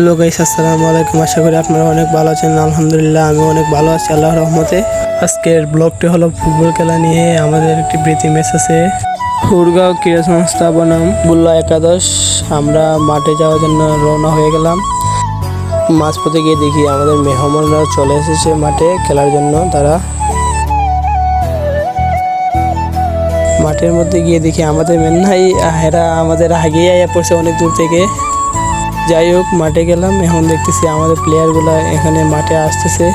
Hello guys, আসসালামু আলাইকুম। আশা করি আপনারা অনেক ভালো আছেন। আলহামদুলিল্লাহ আমি অনেক ভালো আছি আল্লাহর রহমতে। আজকের ব্লগটি হলো ফুটবল খেলা নিয়ে। আমাদের একটি প্রীতি ম্যাচ আছে হুড়গাঁও ক্রীড়া সংস্থা বনাম বুল্লা একাদশ। আমরা মাঠে যাওয়ার জন্য রওনা হয়ে গেলাম। মাঝপথে গিয়ে দেখি আমাদের মেহমানরা চলে এসেছে মাঠে খেলার জন্য। তারা মাঠের মধ্যে গিয়ে দেখি আমাদের মেন্নাই এরা আমাদের আগেই আয়া পড়ছে অনেক দূর থেকে। যাই হোক, মাঠে গেলাম। এখন দেখতেছি আমাদের প্লেয়ারগুলো এখানে মাঠে আসতেছে।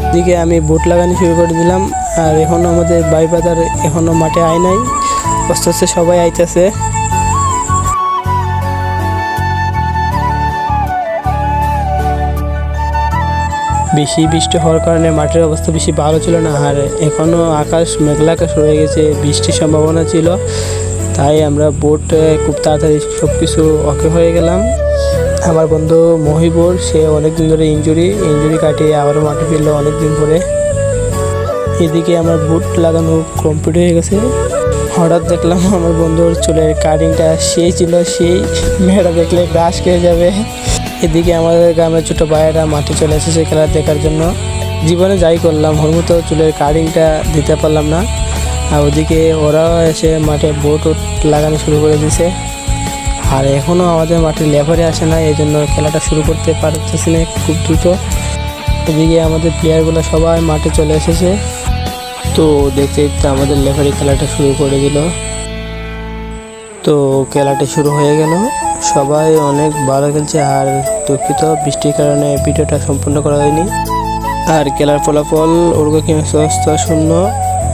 এদিকে আমি বুট লাগানো শুরু করে দিলাম। আর এখন আমাদের বাইবাদার এখনও মাঠে আয় নাই, আস্তে আস্তে সবাই আইতেছে। বেশি বৃষ্টি হওয়ার কারণে মাঠের অবস্থা বেশি ভালো ছিল না। আর এখনও আকাশ মেঘলা আকাশ রয়ে গেছে, বৃষ্টির সম্ভাবনা ছিল। তাই আমরা বোট খুব তাড়াতাড়ি সব কিছু ওকে হয়ে গেলাম। আমার বন্ধু মহিবুর, সে অনেক দিন ধরে ইঞ্জুরি কাটিয়ে আবার মাঠে ফিরলো অনেক দিন পরে। এদিকে আমার বুট লাগানো কমপ্লিট হয়ে গেছে। হঠাৎ দেখলাম আমার বন্ধুর চুলের কাটিংটা সেই ছিল, সেই মেয়েরা দেখলে গ্রাস খেয়ে যাবে। এদিকে আমাদের গ্রামের ছোটো ভাইয়েরা মাঠে চলে এসেছে খেলা দেখার জন্য। জীবনে যাই করলাম, ওর মতো চুলের কাটিংটা দিতে পারলাম না। আর ওদিকে ওরাও এসে মাঠে বোট লাগানো শুরু করে দিয়েছে। আর এখনও আমাদের মাঠে লেফারি আসে না, এই জন্য খেলাটা শুরু করতে পারতেছি না খুব দ্রুত। এদিকে আমাদের প্লেয়ারগুলো সবাই মাঠে চলে এসেছে। তো দেখতে দেখতে আমাদের লেফারি খেলাটা শুরু করে দিল। তো খেলাটা শুরু হয়ে গেল। সবাই অনেক ভালো খেলছে। আর দুঃখিত, বৃষ্টির কারণে ভিডিওটা সম্পূর্ণ করা হয়নি। আর খেলার ফলাফল উরুগুয়ে ক্রীড়া সংস্থা 0,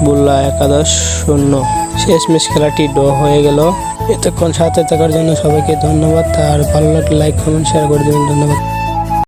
বুল্লা একাদশ 0। শেষমেশ খেলাটি ড্র হয়ে গেল। এতক্ষণ সাথে থাকার জন্য সবাইকে ধন্যবাদ। আর ভালো লাগলে লাইক, কমেন্ট, শেয়ার করে দেবেন। ধন্যবাদ।